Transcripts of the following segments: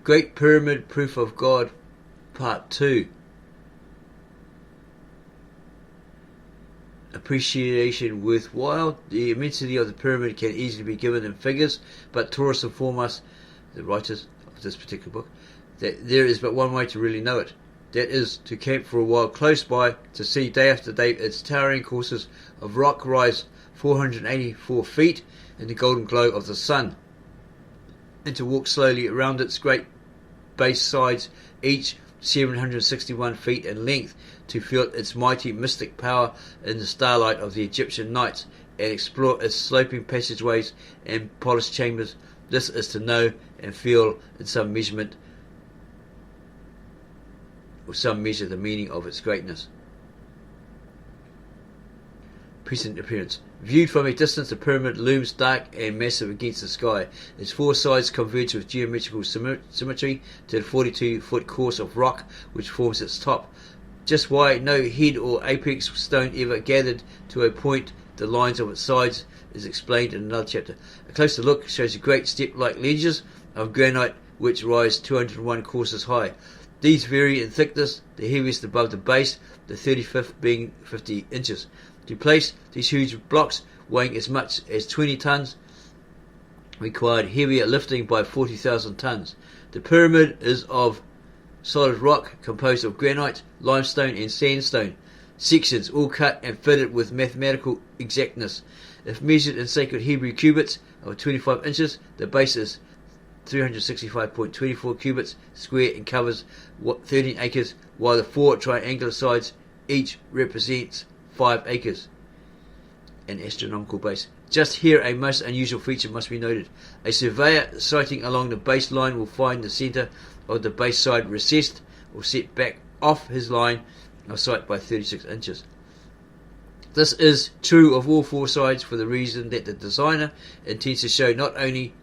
Great Pyramid Proof of God, Part 2. Appreciation worthwhile. The immensity of the pyramid can easily be given in figures, but Taurus inform us, the writers of this particular book, that there is but one way to really know it. That is, to camp for a while close by, to see day after day its towering courses of rock rise 484 feet in the golden glow of the sun, and to walk slowly around its great base sides, each 761 feet in length, to feel its mighty mystic power in the starlight of the Egyptian nights, and explore its sloping passageways and polished chambers. This is to know and feel in some measurement, or some measure, the meaning of its greatness. Present appearance. Viewed from a distance, the pyramid looms dark and massive against the sky. Its four sides converge with geometrical symmetry to the 42-foot course of rock which forms its top. Just why no head or apex stone ever gathered to a point the lines of its sides is explained in another chapter. A closer look shows the great step-like ledges of granite which rise 201 courses high. These vary in thickness, the heaviest above the base, the 35th being 50 inches. To place these huge blocks weighing as much as 20 tons required heavier lifting by 40,000 tons. The pyramid is of solid rock composed of granite, limestone and sandstone, sections all cut and fitted with mathematical exactness. If measured in sacred Hebrew cubits of 25 inches, the base is 365.24 cubits square and covers 13 acres, while the four triangular sides each represents 5 acres. An astronomical base. Just here a most unusual feature must be noted. A surveyor sighting along the baseline will find the centre of the base side recessed or set back off his line of sight by 36 inches. This is true of all four sides for the reason that the designer intends to show not only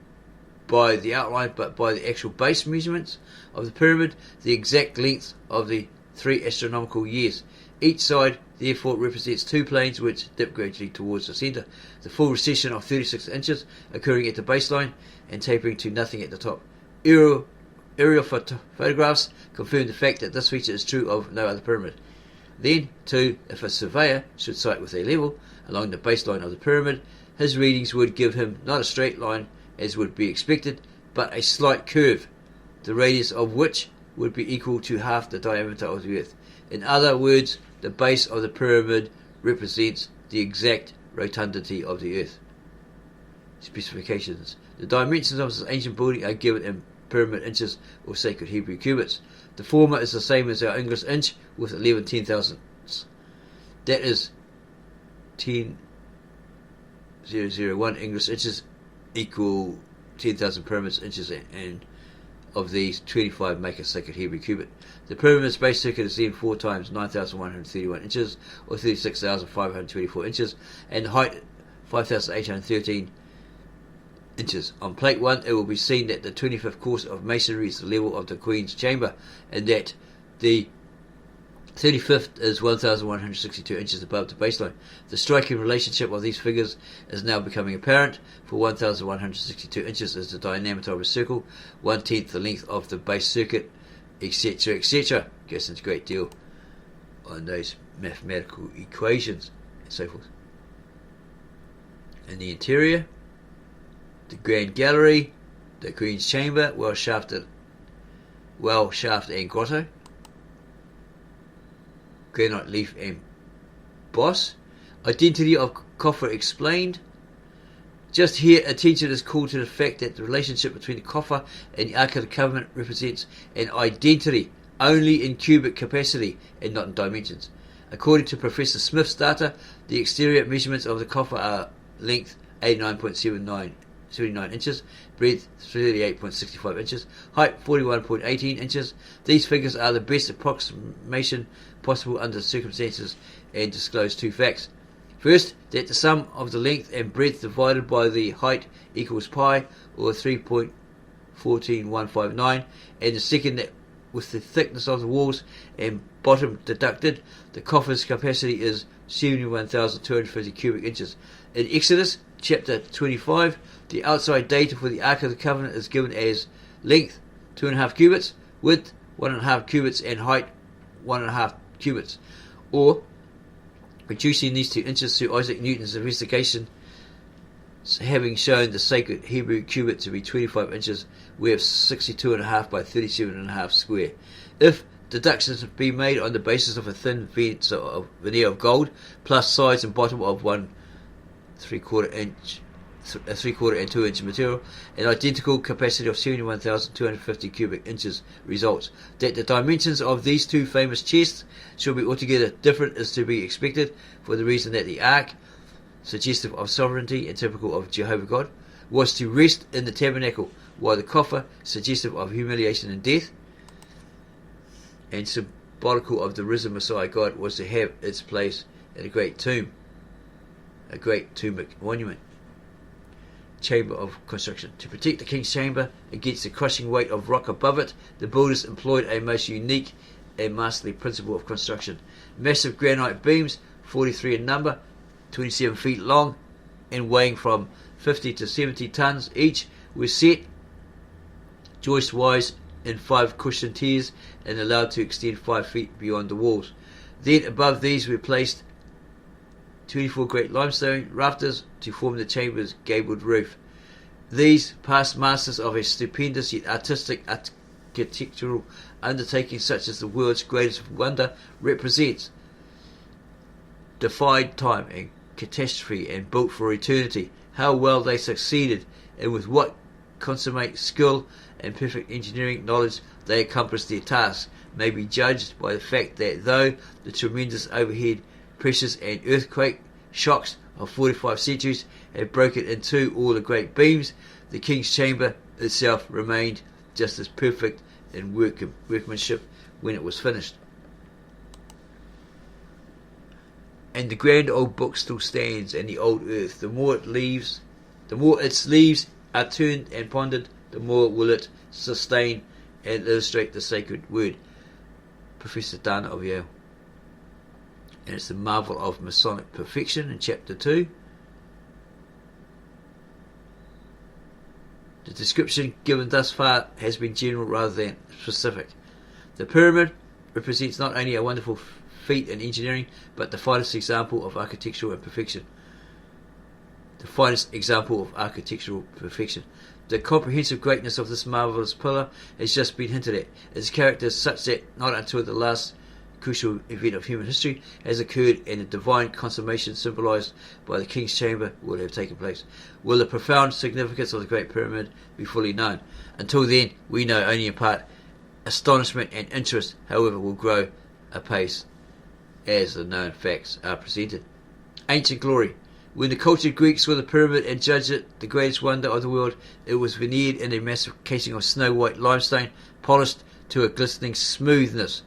by the outline but by the actual base measurements of the pyramid the exact length of the 3 astronomical years. Each side therefore represents 2 planes which dip gradually towards the centre, the full recession of 36 inches occurring at the baseline and tapering to nothing at the top. Aerial photographs confirm the fact that this feature is true of no other pyramid. Then, too, if a surveyor should sight with a level along the baseline of the pyramid, his readings would give him not a straight line as would be expected, but a slight curve, the radius of which would be equal to half the diameter of the earth. In other words, the base of the pyramid represents the exact rotundity of the earth. Specifications. The dimensions of this ancient building are given in pyramid inches or sacred Hebrew cubits. The former is the same as our English inch with 11 10,000ths. That is 10,001 English inches equal 10,000 pyramid inches, and of these 25 make a sacred Hebrew cubit. The pyramid's base circuit is then 4 times 9,131 inches or 36,524 inches, and height 5,813 inches. On plate 1 it will be seen that the 25th course of masonry is the level of the Queen's chamber, and that the 35th is 1,162 inches above the baseline. The striking relationship of these figures is now becoming apparent, for 1,162 inches is the diameter of a circle, 1/10 the length of the base circuit, etc., etc. Goes into a great deal on those mathematical equations and so forth. In the interior, the Grand Gallery, the Queen's Chamber, well shaft and grotto, granite leaf and boss. Identity of coffer explained. Just here, attention is called to the fact that the relationship between the coffer and the Ark of the Covenant represents an identity only in cubic capacity and not in dimensions. According to Professor Smith's data, the exterior measurements of the coffer are length 89.79 inches, breadth 38.65 inches, height 41.18 inches. These figures are the best approximation possible under the circumstances and disclose 2 facts. First, that the sum of the length and breadth divided by the height equals pi, or 3.14159, and the second, that with the thickness of the walls and bottom deducted, the coffer's capacity is 71,250 cubic inches. In Exodus chapter 25, the outside data for the Ark of the Covenant is given as length 2.5 cubits, width 1.5 cubits, and height 1.5 cubits, or reducing these to inches through Isaac Newton's investigation, having shown the sacred Hebrew cubit to be 25 inches, we have 62.5 by 37.5 square. If deductions be made on the basis of a thin veneer of gold, plus sides and bottom of 1/3 inch, 3/4 and 2 inch material, an identical capacity of 71,250 cubic inches results. That the dimensions of these two famous chests should be altogether different is to be expected, for the reason that the ark, suggestive of sovereignty and typical of Jehovah God, was to rest in the tabernacle, while the coffer, suggestive of humiliation and death, and symbolical of the risen Messiah God, was to have its place in a great tomb, a great tombic monument. Chamber of construction. To protect the king's chamber against the crushing weight of rock above it, the builders employed a most unique and masterly principle of construction. Massive granite beams, 43 in number, 27 feet long, and weighing from 50 to 70 tons each, were set joist-wise in 5 cushioned tiers and allowed to extend 5 feet beyond the walls. Then above these were placed 24 great limestone rafters to form the chamber's gabled roof. These, past masters of a stupendous yet artistic architectural undertaking such as the world's greatest wonder represents, defied time and catastrophe and built for eternity. How well they succeeded, and with what consummate skill and perfect engineering knowledge they accomplished their task, may be judged by the fact that though the tremendous overhead pressures and earthquake shocks of 45 centuries had broken in two all the great beams, the king's chamber itself remained just as perfect in workmanship when it was finished. And the grand old book still stands in the old earth. The more its leaves are turned and pondered, the more will it sustain and illustrate the sacred word. Professor Dana of Yale. And it's the marvel of Masonic perfection in chapter 2. The description given thus far has been general rather than specific. The pyramid represents not only a wonderful feat in engineering, but the finest example of architectural perfection. The comprehensive greatness of this marvellous pillar has just been hinted at. Its character is such that not until the last crucial event of human history has occurred and the divine consummation symbolized by the king's chamber will have taken place, will the profound significance of the Great Pyramid be fully known. Until then, we know only in part. Astonishment and interest, however, will grow apace as the known facts are presented. Ancient glory. When the cultured Greeks saw the pyramid and judged it the greatest wonder of the world, it was veneered in a massive casing of snow-white limestone, polished to a glistening smoothness.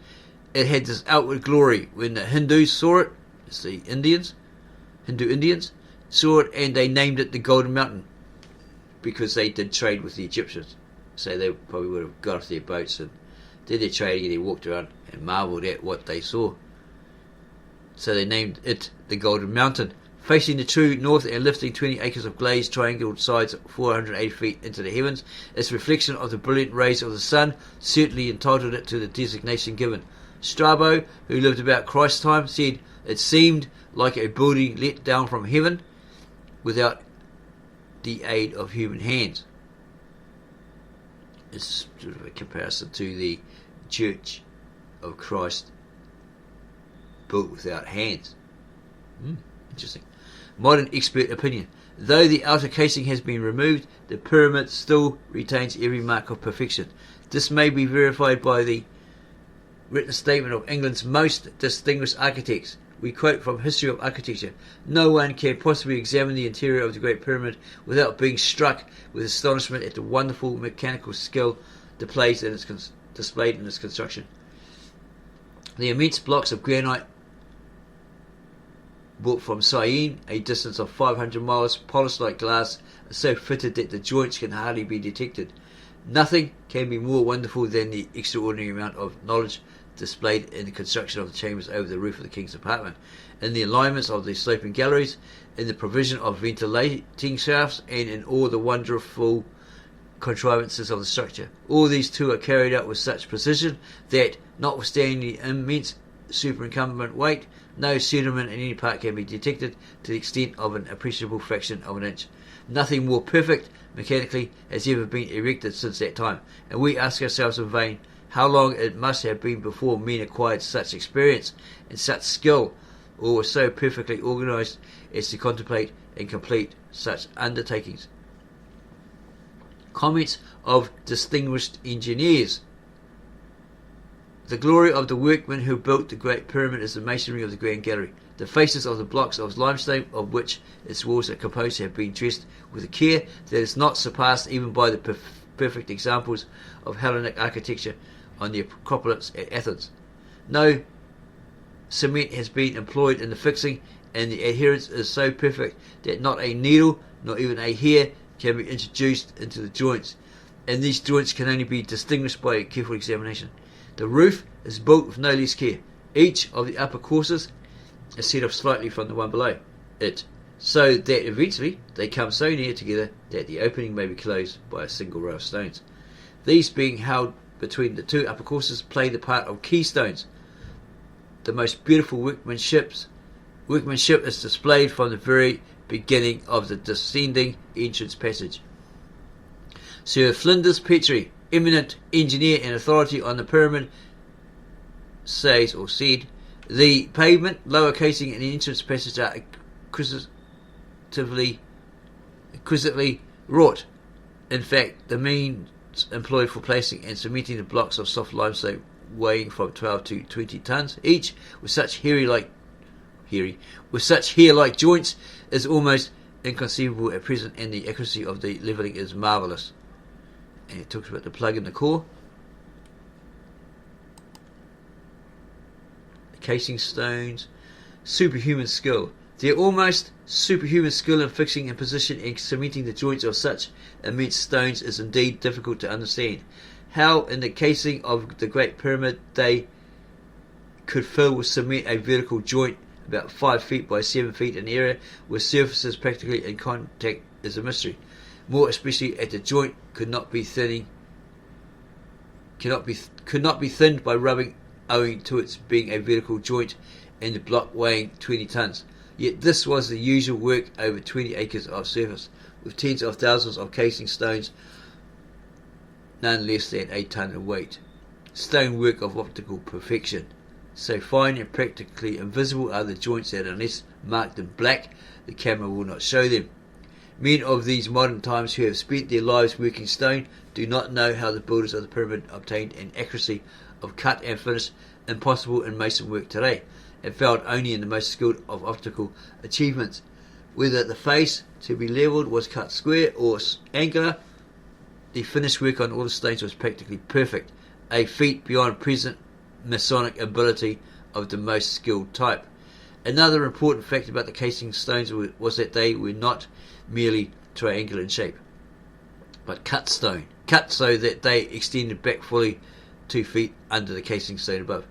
It had this outward glory. When the Hindus saw it, it's the Hindu Indians, saw it, and they named it the Golden Mountain, because they did trade with the Egyptians. So they probably would have got off their boats and did their trading, and they walked around and marvelled at what they saw. So they named it the Golden Mountain. Facing the true north and lifting 20 acres of glazed triangular sides 480 feet into the heavens, its reflection of the brilliant rays of the sun certainly entitled it to the designation given. Strabo, who lived about Christ's time, said it seemed like a building let down from heaven without the aid of human hands. It's sort of a comparison to the Church of Christ built without hands. Interesting. Modern expert opinion. Though the outer casing has been removed, the pyramid still retains every mark of perfection. This may be verified by the written statement of England's most distinguished architects. We quote from History of Architecture. No one can possibly examine the interior of the Great Pyramid without being struck with astonishment at the wonderful mechanical skill displayed in its construction. The immense blocks of granite brought from Syene, a distance of 500 miles, polished like glass, are so fitted that the joints can hardly be detected. Nothing can be more wonderful than the extraordinary amount of knowledge displayed in the construction of the chambers over the roof of the king's apartment, in the alignments of the sloping galleries, in the provision of ventilating shafts, and in all the wonderful contrivances of the structure. All these two are carried out with such precision that, notwithstanding the immense superincumbent weight, no sediment in any part can be detected to the extent of an appreciable fraction of an inch. Nothing more perfect mechanically has ever been erected since that time, and we ask ourselves in vain how long it must have been before men acquired such experience and such skill, or were so perfectly organized as to contemplate and complete such undertakings. Comments of distinguished engineers. The glory of the workmen who built the Great Pyramid is the masonry of the Grand Gallery. The faces of the blocks of limestone of which its walls are composed have been dressed with a care that is not surpassed even by the perfect examples of Hellenic architecture on the Acropolis at Athens. No cement has been employed in the fixing, and the adherence is so perfect that not a needle nor even a hair can be introduced into the joints, and these joints can only be distinguished by a careful examination. The roof is built with no less care. Each of the upper courses is set off slightly from the one below it, so that eventually they come so near together that the opening may be closed by a single row of stones. These, being held between the two upper courses, play the part of keystones. The most beautiful workmanship is displayed from the very beginning of the descending entrance passage. Sir Flinders Petrie, eminent engineer and authority on the pyramid, said, the pavement, lower casing and the entrance passage are exquisitely wrought. In fact, the means employed for placing and cementing the blocks of soft limestone weighing from 12 to 20 tons each, with such hair-like joints, is almost inconceivable at present, and the accuracy of the levelling is marvellous. And it talks about the plug in the core, the casing stones, superhuman skill. Their almost superhuman skill in fixing and position and cementing the joints of such immense stones is indeed difficult to understand. How in the casing of the Great Pyramid they could fill with cement a vertical joint about 5 feet by 7 feet in area, with surfaces practically in contact, is a mystery. More especially as the joint could not be thinned by rubbing, owing to its being a vertical joint and the block weighing 20 tons. Yet this was the usual work over 20 acres of surface, with tens of thousands of casing stones, none less than a ton in weight. Stonework of optical perfection. So fine and practically invisible are the joints that, unless marked in black, the camera will not show them. Men of these modern times who have spent their lives working stone do not know how the builders of the pyramid obtained an accuracy of cut and finish impossible in mason work today, and found only in the most skilled of optical achievements. Whether the face to be levelled was cut square or angular, the finished work on all the stones was practically perfect, a feat beyond present masonic ability of the most skilled type. Another important fact about the casing stones was that they were not merely triangular in shape, but cut stone, cut so that they extended back fully 2 feet under the casing stone above.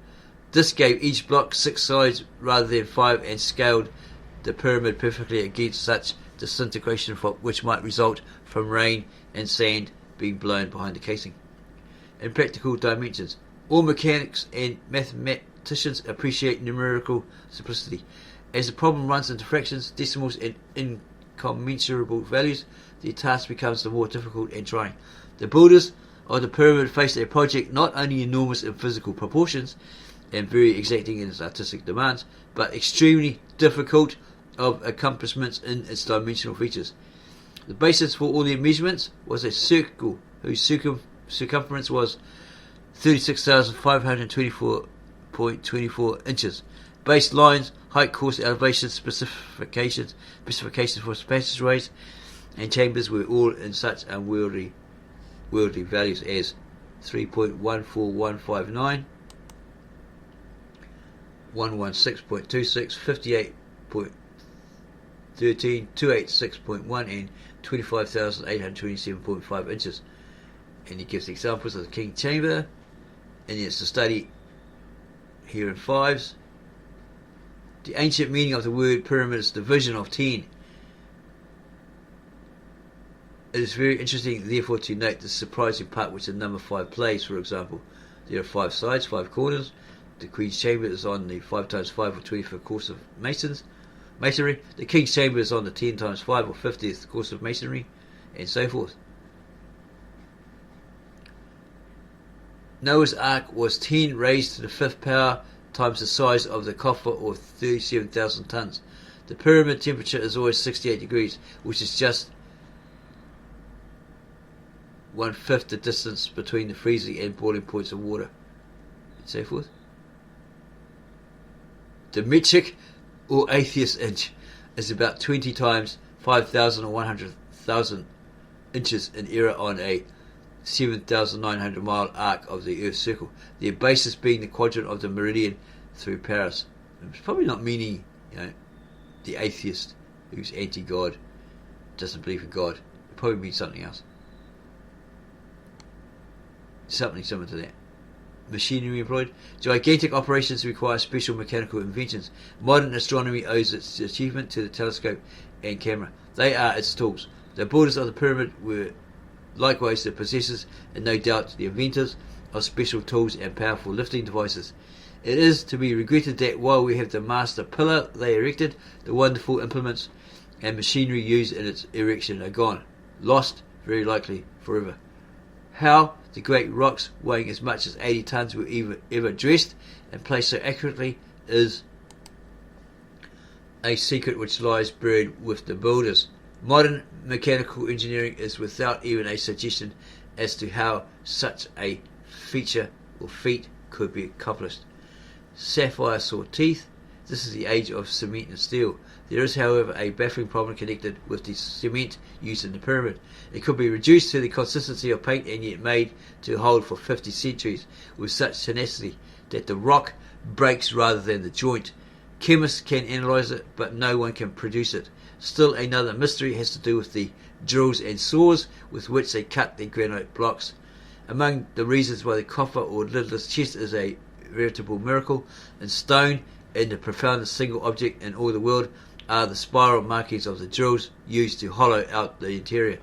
This gave each block 6 sides rather than 5, and scaled the pyramid perfectly against such disintegration which might result from rain and sand being blown behind the casing. In practical dimensions, all mechanics and mathematicians appreciate numerical simplicity. As the problem runs into fractions, decimals, and incommensurable values, the task becomes the more difficult and trying. The builders of the pyramid faced a project not only enormous in physical proportions and very exacting in its artistic demands, but extremely difficult of accomplishments in its dimensional features. The basis for all their measurements was a circle whose circumference was 36,524.24 inches. Base lines, height, course, elevation, specifications for passageways and chambers were all in such unwieldy values as 3.14159, 116.26, 58.13, 286.1 and 25,827.5 inches. And he gives examples of the King Chamber, and it's the study here in fives. The ancient meaning of the word pyramid is division of 10. It is very interesting, therefore, to note the surprising part which the number 5 plays. For example, there are 5 sides, 5 corners. The Queen's Chamber is on the 5 times 5 or 25th course of masonry. The King's Chamber is on the 10 times 5 or 50th course of masonry, and so forth. Noah's Ark was 10 raised to the 5th power times the size of the coffer, or 37,000 tons. The pyramid temperature is always 68 degrees, which is just 1/5 the distance between the freezing and boiling points of water, and so forth. The metric, or atheist inch, is about 20 times 5,000 or 100,000 inches in area on a 7,900 mile arc of the Earth's circle, their basis being the quadrant of the meridian through Paris. It's probably not meaning, the atheist who's anti-God, doesn't believe in God. It probably means something else. Something similar to that. Machinery employed. Gigantic operations require special mechanical inventions. Modern astronomy owes its achievement to the telescope and camera. They are its tools. The builders of the pyramid were likewise the possessors, and no doubt the inventors, of special tools and powerful lifting devices. It is to be regretted that while we have the master pillar they erected, the wonderful implements and machinery used in its erection are gone, lost, very likely forever. How the great rocks weighing as much as 80 tons were ever dressed and placed so accurately is a secret which lies buried with the builders. Modern mechanical engineering is without even a suggestion as to how such a feature or feat could be accomplished. Sapphire saw teeth. This is the age of cement and steel. There is, however, a baffling problem connected with the cement used in the pyramid. It could be reduced to the consistency of paint and yet made to hold for 50 centuries with such tenacity that the rock breaks rather than the joint. Chemists can analyze it, but no one can produce it. Still another mystery has to do with the drills and saws with which they cut the granite blocks. Among the reasons why the coffer or lidless chest is a veritable miracle in stone and the profoundest single object in all the world are the spiral markings of the drills used to hollow out the interior.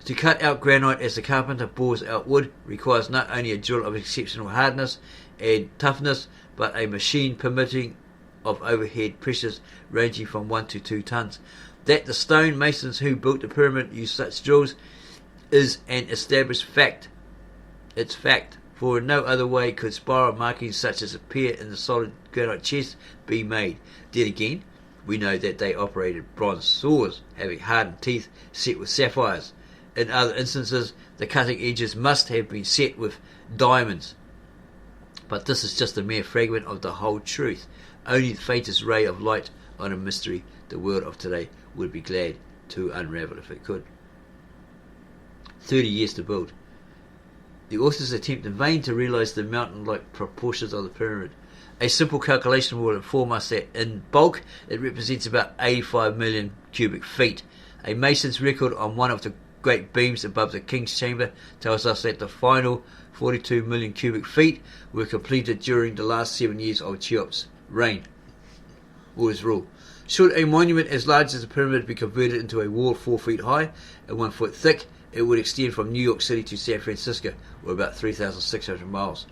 To cut out granite as the carpenter bores out wood requires not only a drill of exceptional hardness and toughness, but a machine permitting of overhead pressures ranging from 1 to 2 tons. That the stone masons who built the pyramid used such drills is an established fact. It's fact, for in no other way could spiral markings such as appear in the solid granite chest be made. Then again, we know that they operated bronze saws having hardened teeth set with sapphires. In other instances, the cutting edges must have been set with diamonds. But this is just a mere fragment of the whole truth. Only the faintest ray of light on a mystery the world of today would be glad to unravel if it could. 30 years to build. The authors attempt in vain to realize the mountain-like proportions of the pyramid. A simple calculation will inform us that in bulk it represents about 85 million cubic feet. A mason's record on one of the great beams above the King's Chamber tells us that the final 42 million cubic feet were completed during the last 7 years of Cheop's reign or his rule. Should a monument as large as the pyramid be converted into a wall 4 feet high and 1 foot thick, it would extend from New York City to San Francisco, or about 3,600 miles.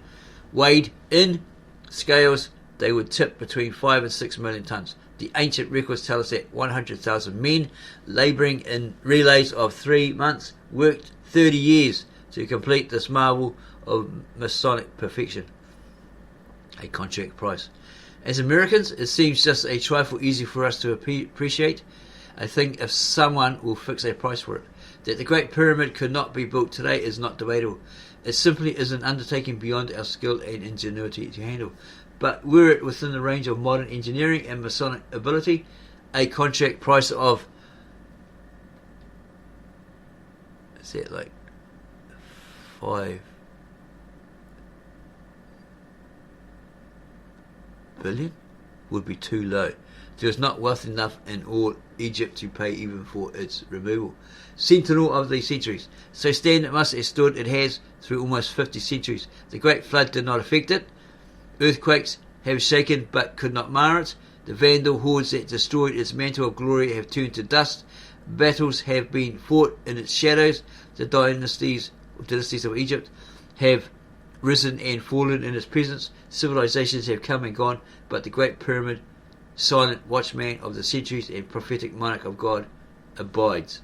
Weighed in scales, they would tip between 5 and 6 million tons. The ancient records tell us that 100,000 men, labouring in relays of 3 months, worked 30 years to complete this marvel of Masonic perfection. A contract price. As Americans, it seems just a trifle easy for us to appreciate. I think if someone will fix a price for it. That the Great Pyramid could not be built today is not debatable. It simply is an undertaking beyond our skill and ingenuity to handle. But were it within the range of modern engineering and Masonic ability, a contract price of, is that like 5 billion would be too low. There is not wealth enough in all Egypt to pay even for its removal. Sentinel of the centuries. So stand it must have stood, it has, through almost 50 centuries. The Great Flood did not affect it. Earthquakes have shaken but could not mar it. The Vandal hordes that destroyed its mantle of glory have turned to dust. Battles have been fought in its shadows. The dynasties of Egypt have risen and fallen in its presence. Civilizations have come and gone, but the Great Pyramid, silent watchman of the centuries and prophetic monarch of God, abides.